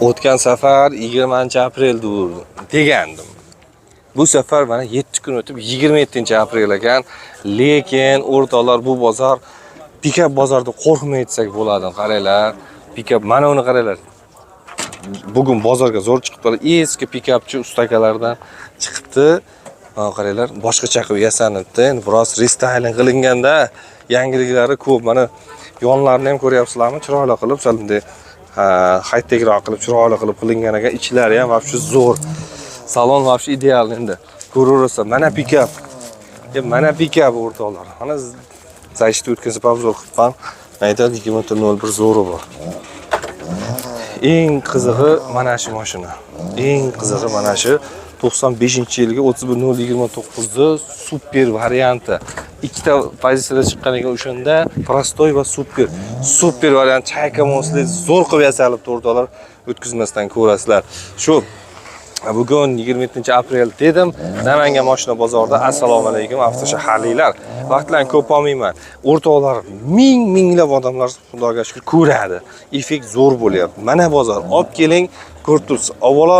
O'tgan safar 20-aprel degandim. Bu safar mana 7 kun o'tib 27-aprel ekan. Lekin o'rtoqlar, bu bozor pikap bozorida qo'rqmay etsak bo'ladi. Qaranglar, pikap mana uni qaranglar. Bugun bozorga zo'r chiqibdi. Eski pikapchi ustakalardan chiqibdi. Qaranglar, boshqacha qilib yasanibdi. Endi biroz restayling qilinganda, yangiliklari ko'p. Mana yonlarini ham ko'ryapsizlarmi? Chiroyli qilib, salonda haytekroq qilib, chiroyli qilib qilingan ekan. Ichlari ham vobshe zo'r. Salon vobshe ideal endi. Ko'raverasiz, mana pikap. Mana pikap o'rtoqlar. Mana zayishni o'tkazib obzor qilibman. Aytadi 2001 zo'ri bor. Eng qizig'i mana shu mashina. Eng qizig'i mana shu 95-yilgi 31029 da super varianti. Ikkita pozitsiyada chiqqan ekan o'shanda prostoy va super. Super variant chayka mosli zo'r qilib yasalibdi o'rtoqlar. O'tkazmasdan ko'rasizlar. Shu bugun 27-aprel dedim. Namangan mashina bozorida assalomu alaykum avtoshaharliklar. Vaqtlarni ko'p olmayman. O'rtoqlar, minglab odamlar xudoga shukr ko'radi. Effekt zo'r bo'lyapti. Mana bozor, olib keling, ko'rib tursiz. Avvalo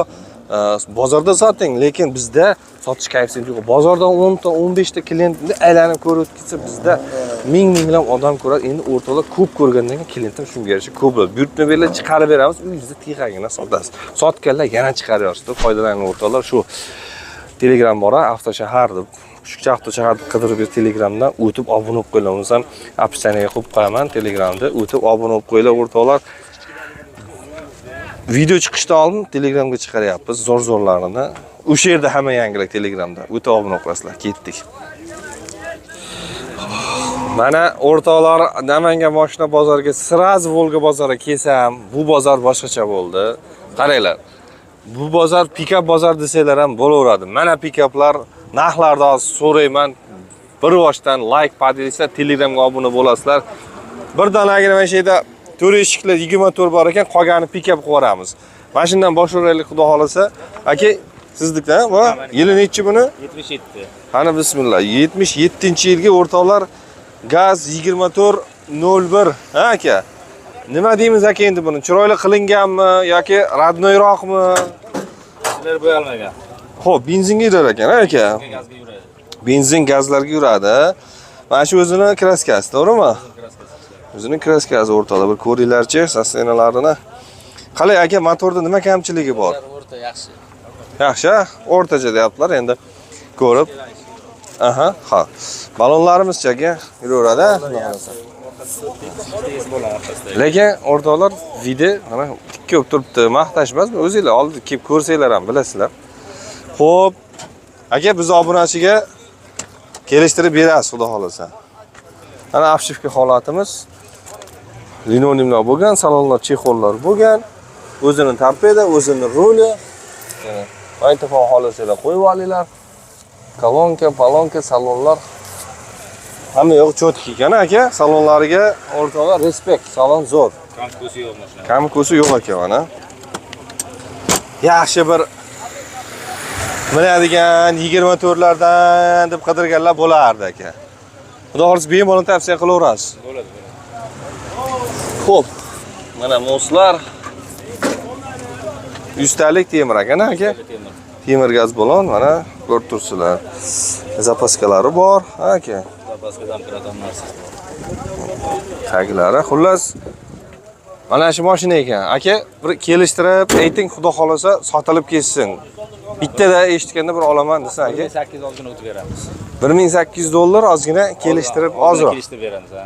bozorda soting, lekin bizda sotish kayfiyati yo'q. Bozordan 10 ta, 15 ta klientni aylanib ko'rib o'tkazsa, bizda minglab odam ko'radi. Endi o'rtoqlar ko'p ko'rgandan keyin klientim shunga yarasha ko'p bo'ladi. Buyurtma berlar, chiqarib beramiz, uyingizda texagina sotasiz. Sotganlar yana chiqarib yuborasiz. Foydalaning o'rtoqlar. Shu Telegram bor, avtoshahar deb. Kuchukcha avtoshaharni qidirib bir Telegramdan o'tib obuna bo'lib qo'yinglar. Uni ham opsiyaga qo'yib qo'yaman Telegramda. O'tib obuna bo'lib qo'yinglar o'rtoqlar. Video chiqishdan oldin Telegramga chiqaryapmiz zo'r-zo'rlarini. O'sha yerda hamma yangilik Telegramda. O'ta obuna qilasizlar. Ketdik. Mana o'rtoqlar, Namangan mashina bozoriga sraz Volga bozoriga kelsam, bu bozor boshqacha bo'ldi. Qaranglar. Bu bozor pikap bozor desanglar ham bo'laveradi. Mana pikaplar narxlarni hozir so'rayman. Bir boshdan like padilsa Telegramga obuna bo'lasizlar. Bir donagina mana shu yerda 4 eshikli 24 bor ekan, qolgani pikap qilib yuboramiz. Mana shundan boshlaylik xudo xolasa. Aka, sizlikdan va yili nechi buni? 77. Qani bismillah. 77-yilgi o'rtoqlar gaz 2401. Ha aka. Nima deymiz aka endi buni? Chiroyli qilinganmi yoki radnoyroqmi? Sizlar bo'yalmagan. Xo'p, benzinga yurar ekan, aka. Gazga yuradi. Benzin gazlarga yuradi. Mana shu o'zini kraskasi, to'g'rimi? O'zini kraskasi o'rtoqlar, bir ko'ringlarchi, sostenalarini. Qalay aka, motorda nima kamchiligi bor? O'rta yaxshi. Yaxshi, o'rtacha deyaptilar endi. Ko'rib. Aha, ha. Balonlarimiz aka yuraveradi, lekin o'rtoqlar video mana tikka bo'lib turibdi. Maqtash emasmi? O'zingizlar oldi kelib ko'rsanglar ham bilasizlar. Xo'p. Aka, biz obunachiga kelishtirib berasiz, xudo xolasa. Mana afshifka holatimiz. Linonimlar bo'lgan, salonlar, chexollar bo'lgan. O'zining torpeda, o'zining ruli. Mana telefon holasida qo'yib olinglar. Kolonka, palonka, salonlar hamma yo'q cho'tki ekan aka. Salonlariga o'rtoqlar respekt, salon zo'r. Kamko'si yo'q mashina. Kamko'si yo'q ekan mana. Yaxshi bir biladigan 24lardan deb qidirganlar bo'lardi aka. Xudo xolasa bemalol tavsiya qilaverasiz. Bo'ladi. Xo'p. Mana moslar 100 talik temir ekan aka. Temir gaz balon mana ko'rib tursizlar. Zapaskalari bor, aka. Zapaskadan kiradan narsa. Taglari, xullas mana shu mashina ekan. Aka, bir kelishtirib ayting, xudo xolasa sotilib ketsin. Bittada eshitganda bir olaman desa aka. 1800 olgina o'tib beramiz. $1800 ozgina kelishtirib ozroq. Kelishtirib beramiz, ha.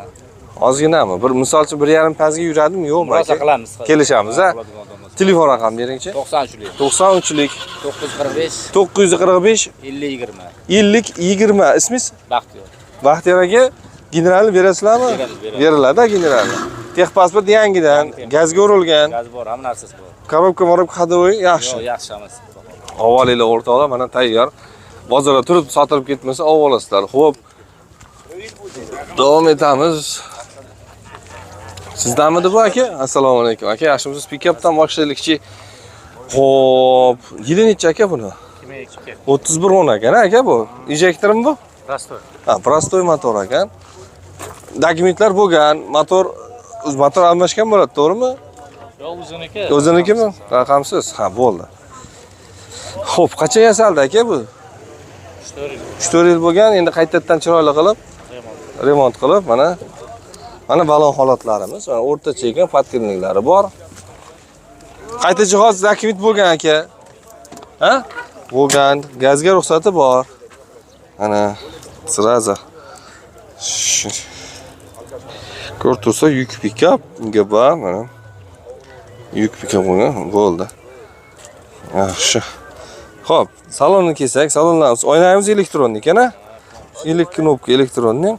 Ozginami? Bir misolchi 1,5 pazga yuradimi, yo'qmi aka? Murosa qilamiz. Kelishamiz, ha. Telefon raqam bering-chi. 93lik. 93lik 945 945 50 20. 50 20. Ismingiz? Baxtiyor. Baxtiyor aka, generalni berasizlarmi? Beriladi, generalni. Texpasport yangidan, gazga urilgan. Gaz bor, hamma narsasi bor. Korobka ходовой yaxshi. Yo'q, yaxshi emas. Avvalilar o'rtoqlar mana tayyor. Bozorda turib sotilib ketmasa avvalasizlar. Xo'p. Davom etamiz. Sizdanmidi bu aka? Assalomu alaykum. Aka, yaxshimisiz? Pikapdan boshlaylikchi. Xo'p, yili necha aka buni? 3110 ekan aka bu. Injektormi bu? Prostoy. Ha, prostoy motor ekan. Dokumentlar bo'lgan, motor almashgan bo'ladi, to'g'rimi? Yo'q, o'ziniki. O'zinikimi? Raqamsiz. Ha, bo'ldi. Xo'p, qancha yasaldi aka bu? 3-4 yil bo'lgan, endi qaytadan chiroyli qilib remont qilib, mana balon holatlarimiz, mana o'rtacha ekan, podkirliklari bor. Qayta jihoz zakvit bo'lgan aka. Ha? Bo'lgan, gazga ruxsati bor. Mana siraza. Ko'r tursa yuk pikap, unga bor, mana. Yuk pikap bo'lgan, bo'ldi. Yaxshi. Xo'p, salonni kelsak, salonlarimiz oynamiz elektronik ekan-a? Knopka elektronik.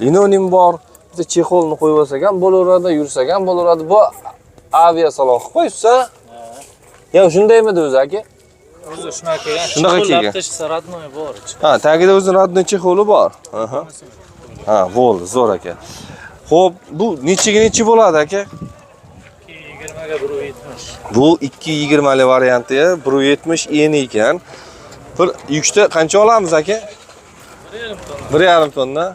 Linonim bor. Bitta chexolni qo'yib olsak ham bo'laveradi, yursak ham bo'laveradi. Bu aviya salon qilib qo'yibsa? Ya shundaymidi o'zi aka? O'zi shunaqa kelgan. Shunaqa kelgan. Radnoy bor. Ha, tagida o'zi radnoy chexoli bor. Ha, bo'ldi, zo'r aka. Xo'p, bu necha bo'ladi aka? 220 ga 170. Bu 220 li varianti, 170 eni ekan. Bir yukda qancha olamiz aka? 1,5 tonna.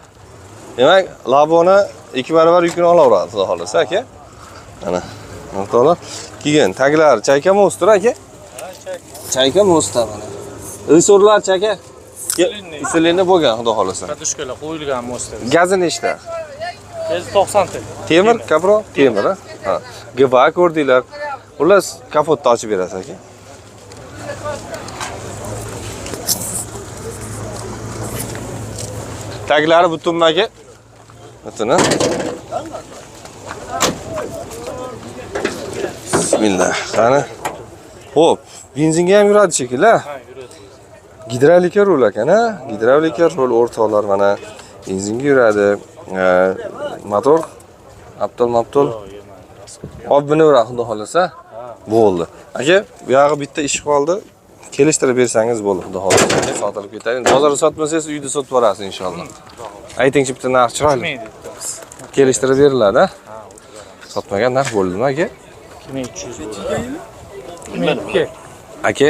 Demak, Labona 2 barobar yukini olaveradi, xudo xolasa aka. Mana, to'g'ri. Keyin taglari chayka mostir aka? Ha, chayka mostir mana. Resorlar chayka. Isilini bo'lgan, xudo xolasa. Kadushkalar qo'yilgan mostir. Gazi nechta? Gaz 90 ta. Temir, kapro, temir, ha. G'ba ko'rdinglar. Xullas, kapotni ochib berasiz aka. Taglari butunmi aka? Butuni. Bismillah. Qani. Xo'p, benzinga ham yuradi shekilli. Ha, yuradi. Gidravlika rul ekan-a? Gidravlika rul o'rtoqlar mana benzinga yuradi. Motor Abdul Ob buni ura xudo xolasa. Bo'ldi. Aka, bu yog'i bitta ish qoldi. Kelishtirib bersangiz bo'ldi, xudo xolasa. Sotilib ketadi. Bozorda sotmasangiz, uyda sotib borasiz inshaalloh. Aytingchi bitta narx chiroyli. Kelishtirib beriladi, ha? Sotmagan narx bo'ldimi aka? 2300 bo'ldi. 2200. Aka,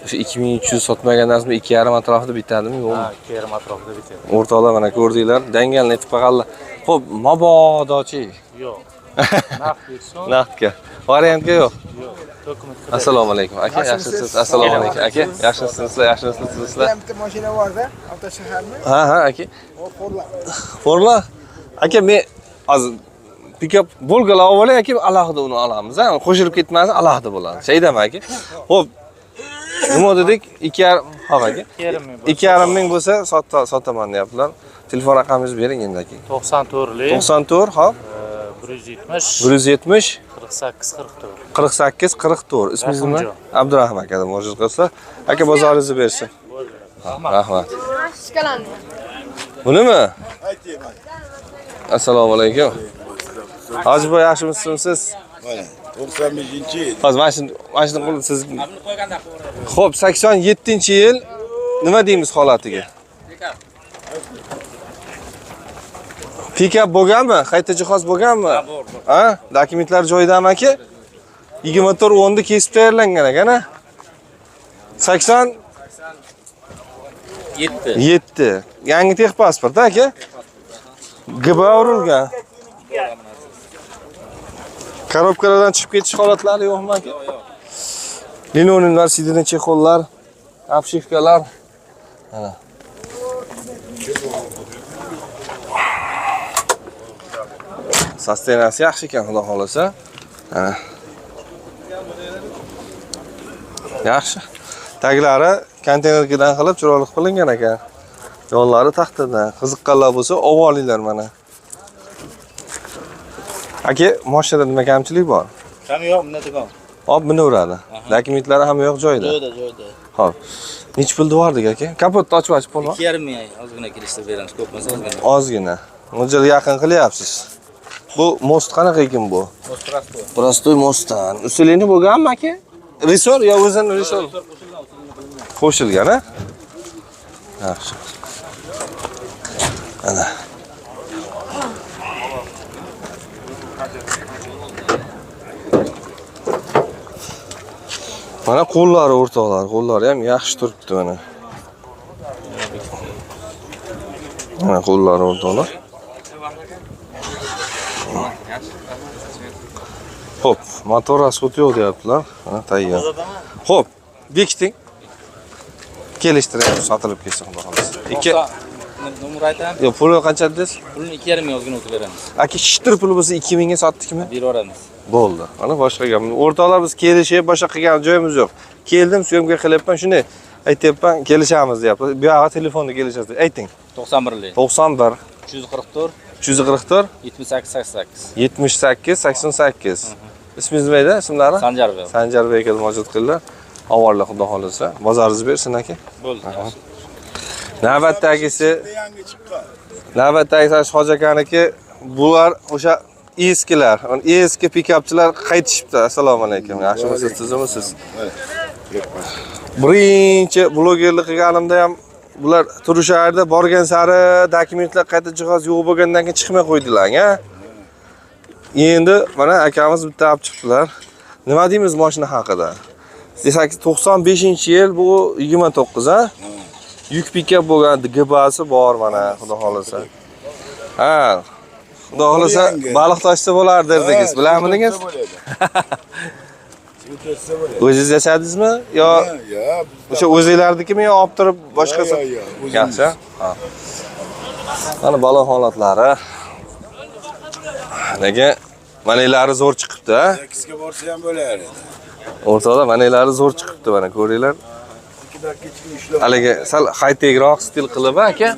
o'sha 2300 sotmagan narsmi 2,5 atrofida bitadimi, yo'qmi? Ha, 2,5 atrofida bitadi. O'rtoqlar mana ko'rdinglar, dangalni aytib qolganlar. Xo'p, mabodochi. Yo'q. Naqd bersin. Naqdga. Variantga yo'q. Yo'q. Dokument. Assalomu alaykum. Aka, yaxshisiz? Assalomu alaykum. Aka, yaxshisizlar, yaxshisizlar. Bitta mashina bor-da, avtoshaharmi? Ha, aka. Forla. Forla. Aka, men hozir pikap Volgalar olay aka, alohida uni olamiz, ha? Qo'shilib ketmasin, alohida bo'ladi. Shaydami aka? Xo'p. Nima dedik? 2,5 hop aka. 2,5 ming bo'lsa sotaman deyaptilar. Telefon raqamingizni bering endi aka. 94lik 94 hop. 170 170 48 44. 48 44. Ismingiz nima? Abdurahim akadan murojaat qilsa, aka bozoringizni bersin. Rahmat. Bunimi? Assalomu alaykum. Hojiboy, yaxshimisiniz? Mana 95-yil. Hozir mana shuni siz. Xo'p, 87-yil nima deymiz holatiga? Pikap bo'lganmi? Qayta jihoz bo'lganmi? Ha? Dokumentlar joyidami aka? 24 o'nda kesib tayyorlangan ekan-a? 87. Yangi texpasport aka? G'ba urilgan. Korobkalardan chiqib ketish holatlari yo'qmi aka? Linoninlar, sidin chexollar, obshivkalar. Mana. Sostenasi yaxshi ekan, xudo xolasa. Mana. Yaxshi. Taglari konteynerdan qilib chiroyli qilingan ekan. Yo'llari taxtadan. Qiziqqanlar bo'lsa, olib olinglar mana. Aka, mashinada nima kamchilik bor? Kam yo'q, bunday do'kon. Hop, binaveradi. Dokumentlari ham yo'q joyida. Joyda. Hop. Necha pul devordik aka? Kapotni ochib bo'lma. 2,5 ming ozgina kelishtirib beramiz, ko'p emas ozgina. Ozgina. Mo'ljal yaqin qilyapsiz. Bu most qanaqa ekan bu? Prostoy. Prostoy mostdan. Usulini bo'lganmi aka? Resor yo o'zini resor? Qo'shilgan, ha? Yaxshi. Ana. Mana qo'llari o'rtoqlar, qo'llari ham yaxshi turibdi mana. Mana qo'llari o'rtoqlar. Xo'p, motor rasxod yo'q deyaptilar. Mana tayyor. Xo'p, bekiting. Kelishtirib sotilib ketsin xudo xolasa. Ikki nomer aytamiz. Yo'q, puli qancha dedingiz? Pulni 2,5 yozgina o'tib beramiz. Aka, shitir puli bo'lsa 2000 ga sotdikmi? Beramiz. Bo'ldi. Mana boshqa gap. O'rtoqlar biz kelishib, boshqa qilgan joyimiz yo'q. Keldim, syomka qilyapman, shuni aytyapman, kelishamiz deyapti. Bu yoqqa telefonda kelishasiz. Ayting. 91lik. 91 344 344 78 88. 78 88. Ismingiz nima edi? Ismlari? Sanjarbek. Sanjarbek aka murojaat qildilar. Avvalda xudo xolasa, bozoringiz bersin aka. Bo'ldi. Navbatdagisi, yangi chiqqan. navbatdagisi Hoji akaniki, bular o'sha eskilar, eski pikapchilar qaytishibdi. Assalomu alaykum. Yaxshimisiz, tuzimisiz? Birinchi blogerlik qilganimda ham bular turishardi, borgan sari dokumentlar qayta jihoz yo'q bo'lgandan keyin chiqmay qo'ydilar, ha? Endi mana akamiz bitta olib chiqdilar. Nima deymiz mashina haqida? Desak 95-yil bu 29, ha? Yuk pikap bo'lgan, GB'si bor mana, xudo xolasa. Ha. Xudo xolasa Baliqtoshda bo'lar derdingiz, bilamidingiz? O'zingiz yashadingizmi yo o'sha o'zingizlarnikimi yo olib turib boshqasi? Yaxshi. Ha. Mana balo holatlari. Nega manelari zo'r chiqibdi, ha? 8 ga borsa ham bo'lar edi. O'rtada manelari zo'r chiqibdi, mana ko'ringlar. 2 daqiqa ichida ishlab. Haliga sal high-techroq stil qilib, aka.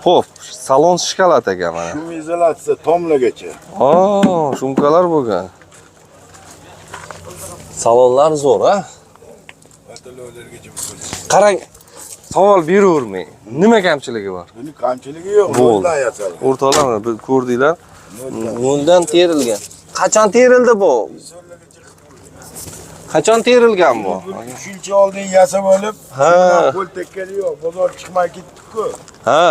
Xo'p, salon shkolat ekan mana. Shum izolyatsiya tomlagacha. Shumkalar bo'lgan. Salonlar zo'r, ha? Vatalolargacha bo'lgan. Qarang, savol beravermang. Nima kamchiligi bor? Buni kamchiligi yo'q, Bo'ldi. noldan yasalgan. O'rtoqlar, biz ko'rdinglar. Noldan terilgan. Qachon terildi bu? Qachon terilgan bu? 3-chi oldin yasab olib, Ha. qo'l tekkani yo'q, bozor chiqmay ketdi-ku. Ha.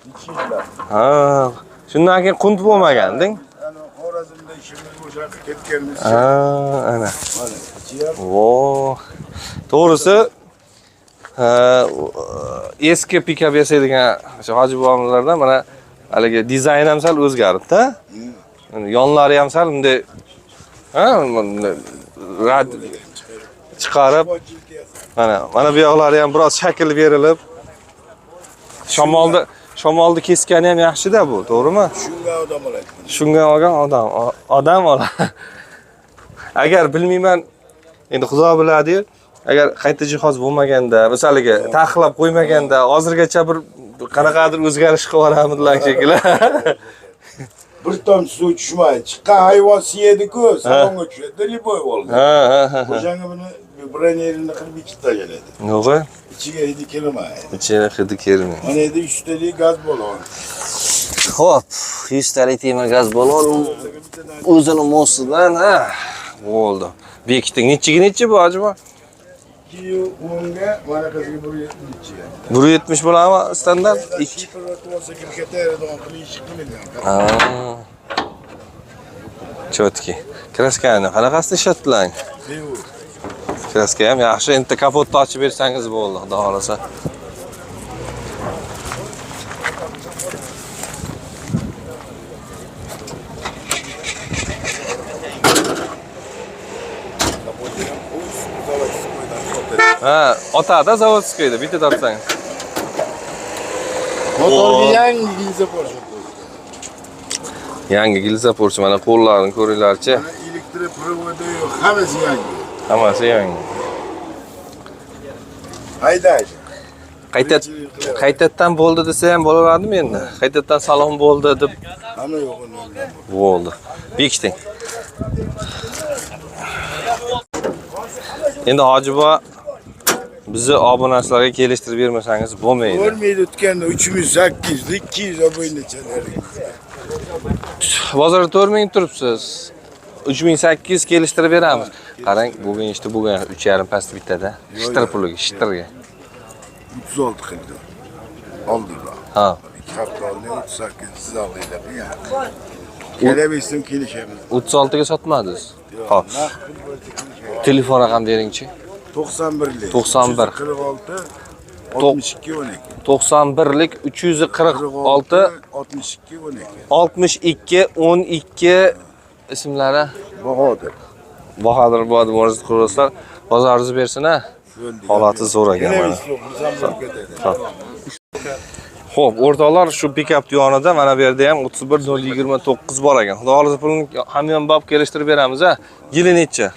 Ishlar. Ha. Shundan keyin qunt bo'lmaganding? Ana Xorazmda ishimiz bo'shab ketganmiz. Ha, ana. Mana, ichiyam Vo. To'g'risi, eski pikap yasaydigan o'sha Hoji bobomlardan mana haligi dizayn ham sal o'zgaribdi-da. Yonlari ham sal bunday rad chiqarib, mana bu yoqlari ham biroz shakl berilib, shamolni keskani ham yaxshi-da bu, to'g'rimi? shunga odam oladi. Shunga olgan odam oladi. Agar bilmayman, endi Xudo biladi, agar qayta jihoz bo'lmaganda, misoliga taqiqlab qo'ymaganda, hozirgacha bir qanaqadir o'zgarish qilib yuboramdilar shekilli. Bir tomchi suv tushmaydi. Chiqqan hayvon siyadi-ku, salonga tushadi, liboy bo'ldi. Ha. O'shanga buni branerini qilib ichib tashladi. Yo'q, Ichiga hidi kelmaydi. ichiga hidi kelmaydi. Mana endi 3 talik gaz balon. Xo'p, 100 talik temir gaz balon o'zini mo'sidan, ha, bo'ldi. Bekiting nechi bu hojima? 210 ga mana qizga 170 ga. 170 bo'ladimi standart? 2 bo'lsa kirkatardan qilish qilingan. Ha. Chotki. Kraskani qanaqasini ishlatdilar? Kraska ham yaxshi, endi kapotni ochib bersangiz bo'ldi, xudo xolasa. Ha, otada zavodskiyda bitta topsangiz. Motorga yangi gilza Porsche. Yangi gilza Porsche, mana qo'llarini ko'ringlarchi. Mana elektroprovoda yo'q, hammasi yangi. Hammasi yangi. Haydaydi. Qaytadan bo'ldi desa ham bo'laveradimi endi? Qaytadan salon bo'ldi deb Hamma yo'q undan. bo'ldi. Bekiting. Endi Hojibo bizni obunachilarga kelishtirib bermasangiz bo'lmaydi. Bo'lmaydi, o'tganda 3800, 200 obunachilar. Bozorda 4000 turibsiz. 3800 kelishtirib beramiz. Qarang, bugun ishda bo'lgan 3,5 past bittada. Shitir puliga, shitirga. 36 qildi. Oldilar. Ha. 2 hafta oldin 38 siz olinglar. Kelaversin kelishamiz. 36 ga sotmadingiz. Xo'p. Naqd pul bo'lsa kelishamiz. Telefon raqam beringchi. 91lik. 91. 46 62 12. 91lik 346 62 12. 62 12 ismlari Bahodir. Bahodir bo'ladi, Mo'rziz Quroslar. Bozoringiz bersin ha. Holati zo'r ekan mana. Xo'p, o'rtoqlar, shu pikap yonida mana bu yerda ham 31029 bor ekan. Xudo xolisa pulni hamyonbop kelishtirib beramiz ha. Yili necha?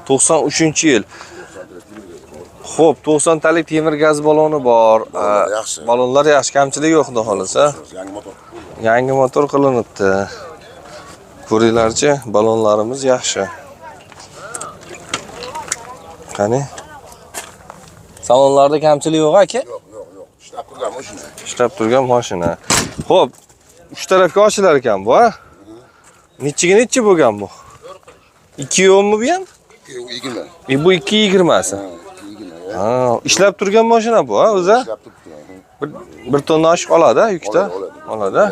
93-yil. Xo'p, 90 talik temir gaz baloni bor. Balonlar yaxshi, kamchilik yo'q, xudo xolisa. Yangi motor qilinibdi. Ko'ringlarchi, balonlarimiz yaxshi. Qani? Salonlarda kamchilik yo'q aka? Yo'q. Ishlab turgan mashina. Ishlab turgan mashina. Xo'p, uch tarafga ochilar ekan bu, ha? Nechiga nechi bo'lgan bu? 2 yo'qmi bu ham? 20. Bu 220si. Ha, ishlab turgan mashina bu, ha, o'zi? Ishlab turibdi. Bir tonna oshib oladi, yukda. Oladi.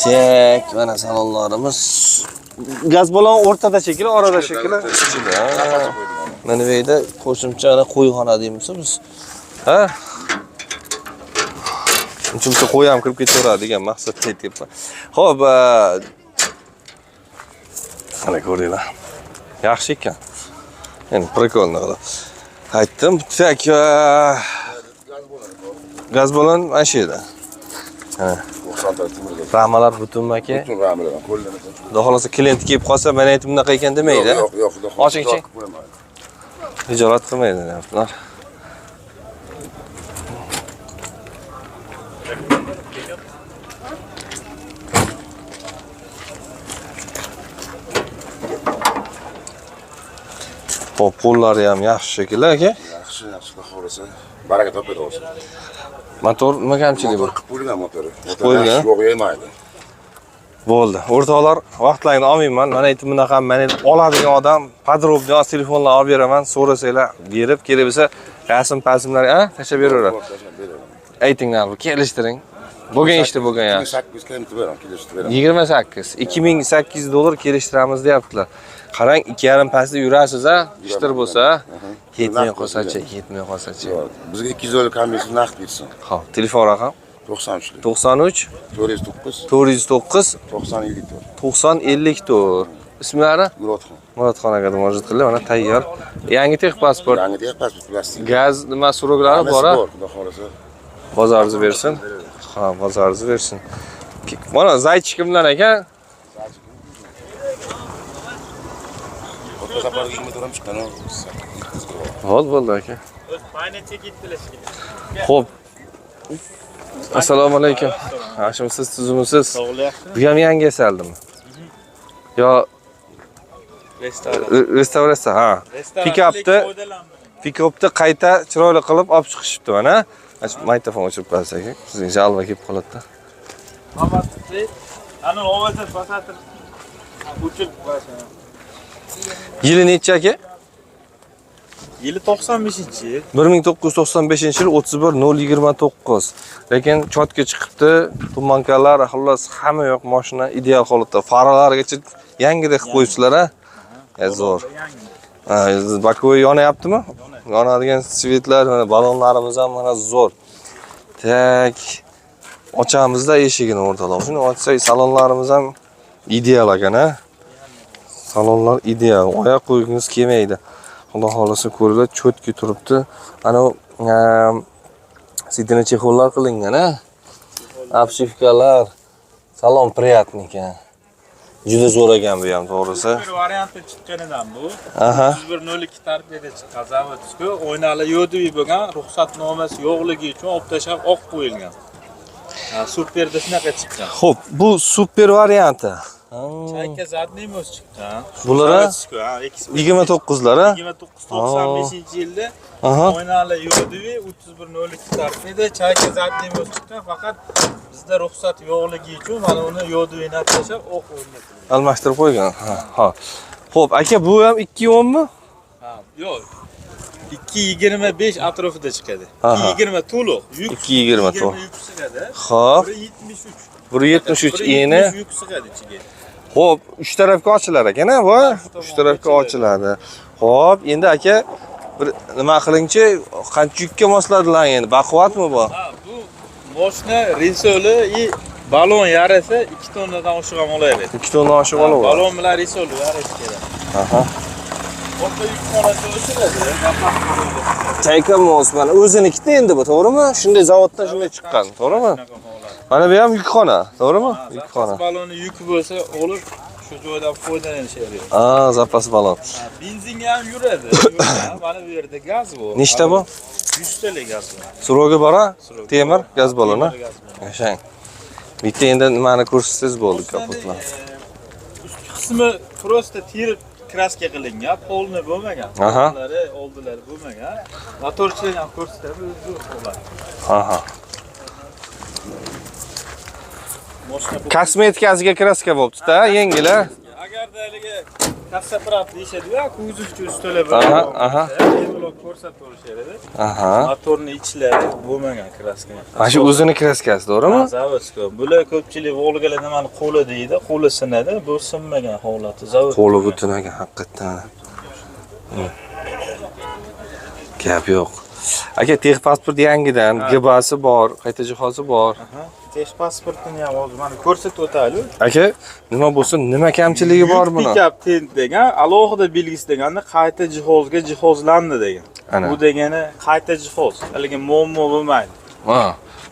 Chek, mana salonlarimiz. Gaz balon o'rtada shekilli, orada shekilli, ichida. Mana bu yerda qo'shimcha qo'yxona deymiz biz. Ha? Shuncha qo'y ham kirib ketaveradi degan maqsadda aytyapman. Xo'p, ana ko'ringlar. Yaxshi ekan. Endi prikolni qilib. Aytdim, tak gaz balon mana shu yerda. Ha. 90 ta temir gaz. Ramalar butunmi aka? Butun ramalar, qo'llarni. Xudo xolasa klient kelib qolsa, mana aytib bunaqa ekan demaydi. Yo'q. Oching-chi. Tijorat qilmaydi deyaptilar. Xo'p, qo'llari ham yaxshi shekilli aka. Yaxshi, xohlasa. Baraka topadi o'zi. Motor nima kamchiligi bor? Qilib qo'yilgan motori. Qo'yilgan? Yo'q, yemaydi. Bo'ldi. O'rtoqlar, vaqtlaringni olmayman. Mana aytib bunaqa meni oladigan odam podrobniy telefonlar olib beraman, so'rasanglar berib, kelibsa rasm-pasmlar, tashlab beraveradi. Aytinglar, kelishtiring. Bo'lgan ishda bo'lgan yaxshi. 28 kilometr beraman, kelishtirib beraman. 28 2800 dollar kelishtiramiz deyaptilar. Qarang, 2,5 pasda yurasiz a, ishtir bo'lsa, yetmay qolsa-chi. Bizga 200 dollar komissiya naqd bersin. Xo'p, telefon raqam 93 93 409 409 90 9054. Ismlari? Murodxon. Murodxon aka murojaat qildi, mana tayyor. Yangi tex pasport. Yangi pasport plastik. Gaz nima suruglari bor a? Xudo xolasa. Bozoringiz bersin. Ha, bozoringiz bersin. Mana zaychik kimlar ekan? Bo'ldi aka. Xo'p. Assalomu alaykum. Yaxshimisiz, tuzimisiz? Bu ham yangi yasaldimi? Yo restavratsiya, ha. Pikapni qayta chiroyli qilib olib chiqishibdi mana. Mikrofon o'chirib qo'ysak, sizning jalba kelib qoladi-da. Ana ovozni pasatib o'chirib qo'yasizlar. Yili necha aka? Yili 95-yil. 1995-yil 31029. Lekin chotga chiqibdi, tumankalar, xullas hamma yo'q mashina ideal holatda. Faralarigacha yangidek qilib qo'yibsizlar a? Zo'r. Bakovoy yonyaptimi? Yonadigan svetlar, mana balonlarimiz ham mana zo'r. Tak. Ochamizda eshigini o'rtalab. Shuni ochsak, salonlarimiz ham ideal ekan a? Salonlar ideal. Oyoq qo'ygingiz kelmaydi. Xudo xolasa ko'rlar cho'tki turibdi. Ana sidina chexollar qilingan a? Obshivkalar. Salon приятный ekan. Juda zo'r ekan bu ham, to'g'risi. Bir variantda chiqqanidan bu. Aha. 102 tartibida chiqqan zavodskiy o'ynali yo'divi bo'lgan, ruxsatnomasi yo'qligi uchun olib tashlab oq qo'yilgan. Superda shunaqa chiqqan. Xo'p, bu super varianti. Chayka zadniy mos chiqqan. Bular 29lar a? 2995-yilda o'ynali yo'divi 3102 tartibida chayka zadniy mos chiqqan, faqat bizda ruxsat yo'qligi uchun mana uni yo'divini tashlab oq o'rnatilgan. Almashtirib qo'ygan. Ha. Xo'p, aka bu ham 210 mi? Ha, yo'q. 225 atrofida chiqadi. 220 to'liq, yuk. 220 to'liq. Yuk sig'adi. Xo'p. 173. 173 eni. Yuk sig'adi ichiga. Xo'p, uch tarafga ochilar ekan-a bu? Uch tarafga ochiladi. Xo'p, endi aka bir nima qilingchi, qancha yukka mosladilar endi? Baquvvatmi bu? Ha, bu Moshina risoli i balon yarasa 2 tonnadan oshiq ham olaydi. 2 tonna oshiq olaveradi. Balon bilan risoli yarasa kerak. Aha. Orta yuk xonasi o'chiradi. Chayka mos mana o'zinikida endi bu, to'g'rimi? Shunday zavoddan shunday chiqqan, to'g'rimi? Mana bu ham yukxona, to'g'rimi? Yukxona. Baloni yuk bo'lsa, olib shu joydan foydalanishadi. Zapas balon. Benzinga ham yuradi. Mana bu yerda gaz bor. Nechta bu? 100 talik gaz bor. Suroga bora, temir, gaz baloni. Yashang. Bitta endi nimani ko'rsatsangiz bo'ldi, kapotlar. Ustki qismi prosta tirib kraska qilingan, polni bo'lmagan. Polnlari oldilari bo'lmagan. Motorchilar ham ko'rsatadi, o'zi bo'ladi. Aha. Kosmetikasiga kraska bo'libdi-da, yengil-a. Agarda haligi kassaprat deyishadi-ku, kuzovchi ustolar bor. Aha. Ular ko'rsatib o'rishadi. Aha. Motorni ichlari bo'lmagan kraska. Mana shu o'zini kraskasi, to'g'rimi? Zavodskiy. Bular ko'pchilik Volgalar nimani qo'li deydi, qo'li sinadi, bu sinmagan holati. Zavod. Qo'li butinagan haqiqatan. Gap yo'q. Aka, texpasport yangidan, GBasi bor, qayta jihozi bor. Texpasportini ham hozir mana ko'rsatib o'taylik. Aka, nima bo'lsin, nima kamchiligi bor buni? Pikap tent degan, alohida belgisi deganda qayta jihozga jihozlandi degan. Bu degani qayta jihoz, haligi muammo bo'lmaydi. Ha.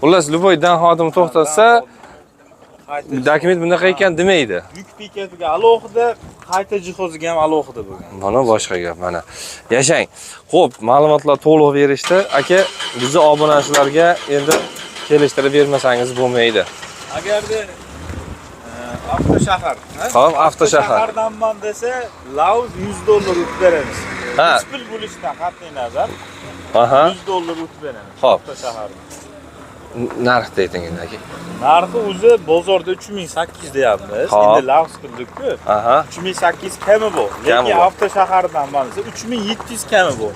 Xullas, Luboydan xodim to'xtatsa, dokument bunaqa ekan demaydi. Yuk pikapiga alohida, qayta jihoziga ham alohida bo'lgan. Mana boshqa gap, mana. Yashang. Xo'p, ma'lumotlar to'liq berishdi. Aka, bizni obunachilarga endi kelishtirib bermasangiz bo'lmaydi. Agarda avtoshahar, Xo'p, avtoshahar. Shahardanman desa, Laus $100 o'tib beramiz. Ha. Hech pul bo'lishdan qat'iy nazar, Aha. $100 o'tib beramiz. Xo'p. Avtoshaharda. Narx ayting endi aka. Narxi o'zi bozorda 3800 deyapmiz. Hop. Endi Laus qildik-ku. Aha. 3800 kami bor. Lekin avtoshahardan mana 3700 kami bor.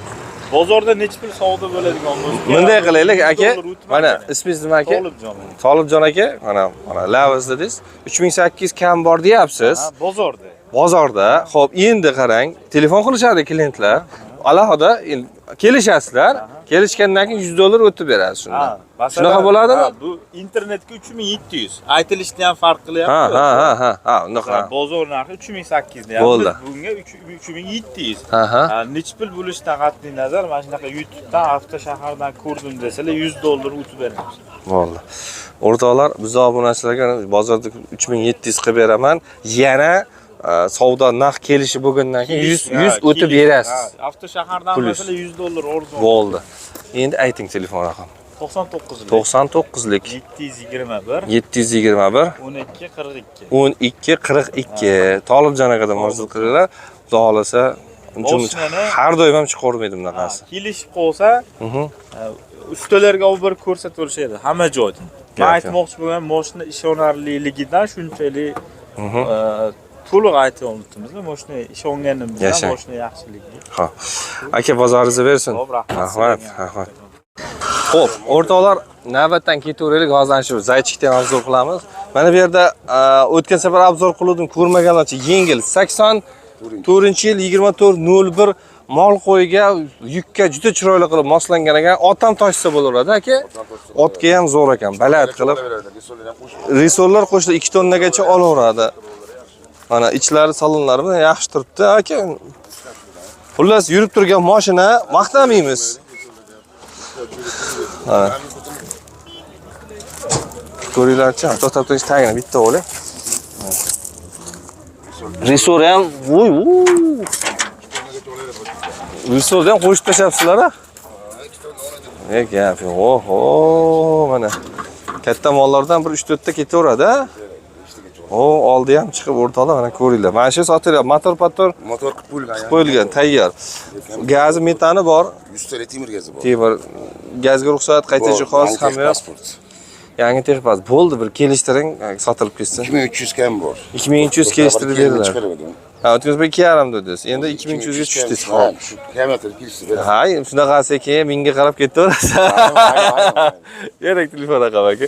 Bozorda necha pul savdo bo'ladigan bo'lsa, bunday qilaylik aka. Mana ismingiz nima aka? Tolibjon. Tolibjon aka, mana Laos dedingiz. 3800 kam bor deyapsiz. Bozorda. Bozorda. Xo'p, endi qarang, telefon qilishadi klientlar. Alohida kelishasizlar. Kelishgandan keyin $100 o'tib berasiz shundan. Shunaqa bo'ladimi? Bu internetga 3700. Aytilishda ham farq qilyapti. Ha, unaqa. Bozor narxi 3800 deyapmiz. Bunga 3700. Necha pul bo'lishidan qat'iy nazar, mana shunaqa YouTubedan avtoshahardan ko'rdim desalar $100 o'tib beramiz. Bo'ldi. O'rtoqlar, biz obunachilarga bozorda 3700 qilib beraman. Yana savdo narx kelishi bo'lgandan keyin 100 o'tib berasiz. Avtoshahardan masalan $100 arzon. Bo'ldi. Endi ayting telefon raqam. 99lik. 99lik 721 721 12 42. 12 42. Tolibjon akadan murojaat qilinglar. Xudo xolasa, har doim ham chiqarmaydi bunaqasi. Kelishib qolsa, ustalarga olib borib ko'rsatib o'rishadi hamma joyda. Men aytmoqchi bo'lgan, mashina ishonarliligidan shunchalik to'liq aytib olibmiz. Mashina ishonganimizdan mashina yaxshiligi. Ha. Aka, bozoringiz bersin. Rahmat. Xo'p, o'rtoqlar, navbatdan ketaveraylik. Hozir shu Zaychikdan obzor qilamiz. Mana bu yerda o'tgan safar obzor qildim, ko'rmaganlarcha yengil 84-yil 2401 mol qo'yga, yukka juda chiroyli qilib moslangan ekan. Otam toshsa bo'laveradi aka. Otga ham zo'r ekan, baland qilib. Risollar qo'shilib 2 tonnagacha olaveradi. Mana ichlari, salonlari bilan yaxshi turibdi aka. Xullas, yurib turgan mashina maqtamaymiz. Ha. Ko'ringlarchi, to'xtab tagini bitta o'li. Risor ham, voy. Risorda ham qo'shib tashlabsizlar-a? Gap yo'q. Oho, mana katta mollardan bir 3-4 ta ketaveradi-a? Oldi ham chiqib o'rtoqlar, mana ko'ringlar. Mana shu sotilyapti. Motor qilib qo'yilgan, tayyor. Gazi, metani bor. 100 talik temir gazi bor. Temir gazga ruxsat, qayta jihoz ham yo'q. Yangi texpas. Bo'ldi, bir kelishtiring, sotilib ketsin. 2300 kam bor. 2300 kelishtirib beriladi. Ha, o'tgan bir 2,5 dedingiz. Endi 2300 ga tushdingiz. Ha, shu kilometr kelishtirib. Ha, shunaqasi keyin menga qarab ketaverasiz. Kerak telefon raqam aka.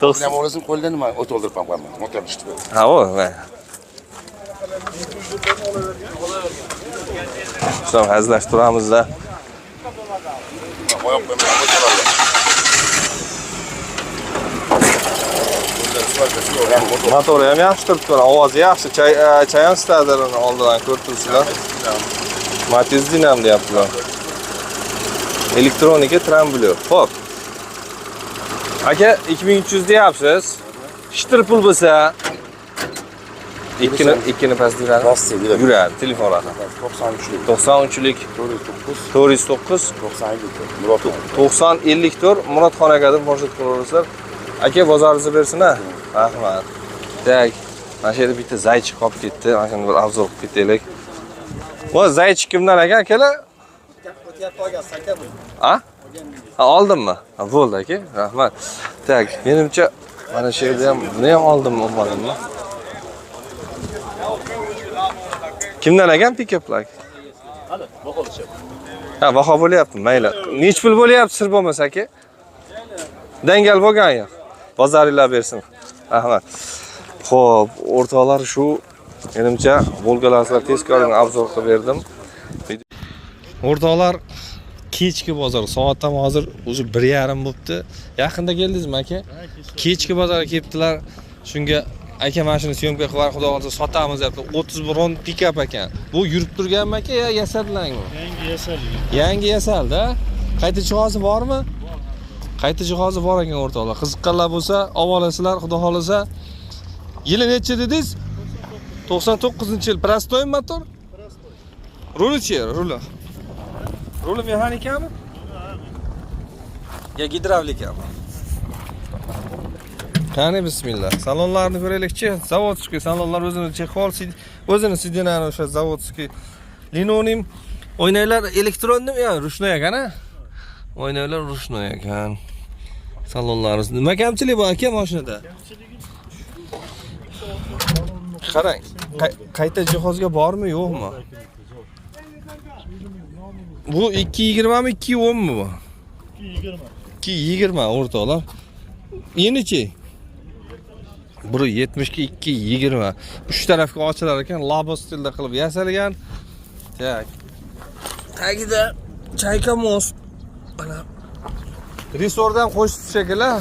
93. Nima o'zim qo'ldan nima o't oldirib ham qo'yaman. Motor ishlab. Ha, o. Shuni hazillashtiramiz-da. Oyoq qo'ymayman. eksploatatsiya yo'q. Motor. Motori ham yaxshi turibdi, ovozi yaxshi. Chay ham stadirini oldidan ko'rib turibsizlar. Matiz dinam deyaptilar. Elektronika trambulyot. Xo'p. Aka 2300 deyapsiz. Shitir pul bo'lsa ikkini pastdiradi. Pastdiradi. Yuradi, telefon raqami. 93lik. 93lik 409 90 54 Murodxon akadan boshqa qilaverasizlar. Aka bozoringizni bersin-a. Rahmat. Tak. Mana shu yerda bitta zaychik qolib ketdi. Mana shuni bir obzor qilib ketaylik. Bu zaychik kimdan aka, akalar? Ha? Oldimmi? Ha, bo'ldi aka. Rahmat. Tak, menimcha mana shu yerda ham buni ham oldim, olmadimmi? Kimdan ekan pikaplar? Hali, baholashib. Ha, baho bo'lyapti, mayli. Nech pul bo'lyapti sir bo'lmasa aka? Dangal bo'lgan yo'q. Bozoringlar bersin. Rahmat. Xo'p, o'rtoqlar shu menimcha Volgalarga tezkorlikni obzor qilib berdim. O'rtoqlar, kechki bozor soat ham hozir o'zi 1:30 bo'libdi. Yaqinda keldingizmi aka? Kechki bozorga kelibdilar. Shunga aka mashina syomka qilib xudo xolisa sotamiz deb 31 ron pikap ekan. Bu yurib turganmi aka yo yasadingmi? Yangi yasalgan. Yangi yasaldi. Qayta jihozi bormi? Qayta jihozi bor ekan o'rtoqlar. Qiziqqanlar bo'lsa, ovolasizlar xudo xolisa. Yili necha dedingiz? 99-yil. Prostoy motor? Prostoy. Ruli-chi, ruli. Ruli mexanikami? Ya gidravlikami? Qani bismillah. Salonlarni ko'raylikchi. Zavodskiy salonlar o'zini chexol, o'zini sidinani o'sha zavodskiy linonim o'ynaylar elektronmi? Ya, rushnoy ekan-a? O'ynaylar rushnoy ekan. Salonlarimiz nima kamchilik bor aka mashinada? Qarang, qayta jihozga bormi, yo'qmi? Bu 220 mi, 210 mi bu? 220. 220 o'rtoqlar. Yenichi? 170 220. 3 tarafga ochilar ekan, labo stilda qilib yasalgan. Tak. Tagida chayka most. Mana resordan qo'shib shekilli.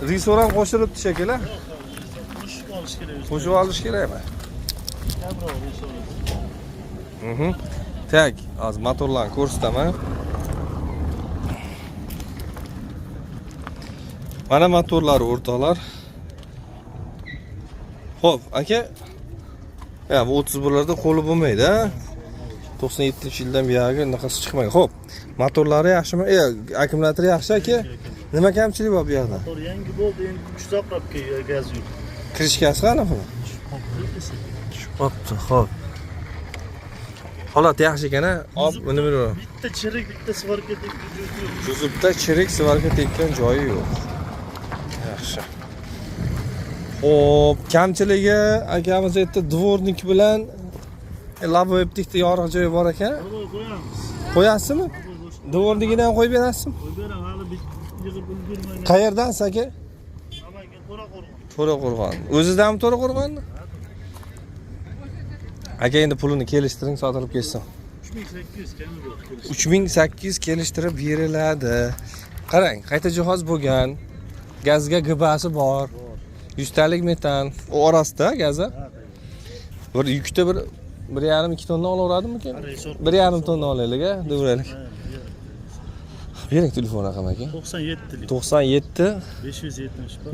Restoran qo'shilibdi shekilli. Qo'shib olish kerak. Qo'shib olish kerakmi? Kamera resource. Tak, hozir motorlarni ko'rsataman. Mana motorlar o'rtoqlar. Xo'p, aka. Ya, bu 31larda qo'li bo'lmaydi, ha? 97-yildan buyog'i bunaqasi chiqmagan. Xo'p, motorlari yaxshimi? Akkumulyatori yaxshi aka. Nima kamchilik bor bu yoqda? Motor yangi bo'ldi, endi kuch zapravka gaz yo'q. Kirishkasi qanaqa? Bo'pti, xo'p. Holat yaxshi ekan-a? Ob, nima bo'laver? Bitta chirik, bitta svarka tekkan joyi yo'q. Kuzovda chirik svarka tekkan joyi yo'q. Yaxshi. Xo'p, kamchiligi akamiz aytdi, dvornik bilan laboblikda yorug' joyi bor ekan. Qo'yamiz. Qo'yasizmi? Dvornigini ham qo'yib berasizmi? Qo'yib beraman, hali yig'ib ulgurmagan. Qayerdan aka? Namangan To'raqo'rg'on. To'raqo'rg'on. O'zingizdanmi To'raqo'rg'onni? Aka endi pulini kelishtiring, sotilib ketsin. 3800 kami bor. 3800 kelishtirib beriladi. Qarang, qayta jihoz bo'lgan. Gazga gibasi bor. 100 talik metan. U orasida gazi. Bir yukda 1,5-2 tonna olaveradimikan? 1,5 tonna olaylik-a, devraylik. Bering telefon raqami aka. 97lik. 97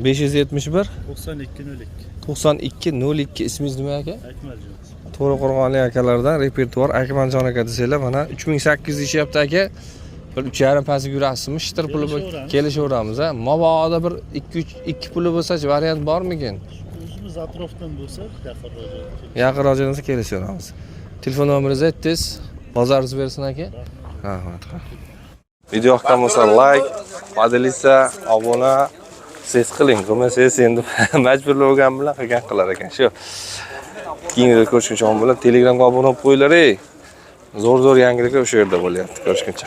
571 571 9202. 9202 ismingiz nima aka? Akmaljon. To'raqo'rg'onlik akalardan repertuar Akmaljon aka desanglar, mana 3800 deyapti aka. Bir 3,5 past yurasizmi? Shitir puli kelishaveramiz, ha. Mabodo bir 2 puli bo'lsa-chi, variant bormikin? O'zimiz atrofdan bo'lsa, yaqinroq joydan kelishaveramiz. Telefon nomeringizni aytdingiz, bozoringiz bersin aka. Rahmat. Video yoqgan bo'lsa like, podelica, obuna, ses qiling. Qilmasangiz endi majburlab bo'lgan bilan qilgan qilar ekan. Shu. Keyingi ko'rishguncha bilan Telegramga obuna bo'lib qo'yinglar. Zo'r yangiliklar o'sha yerda bo'lyapti. Ko'rishguncha.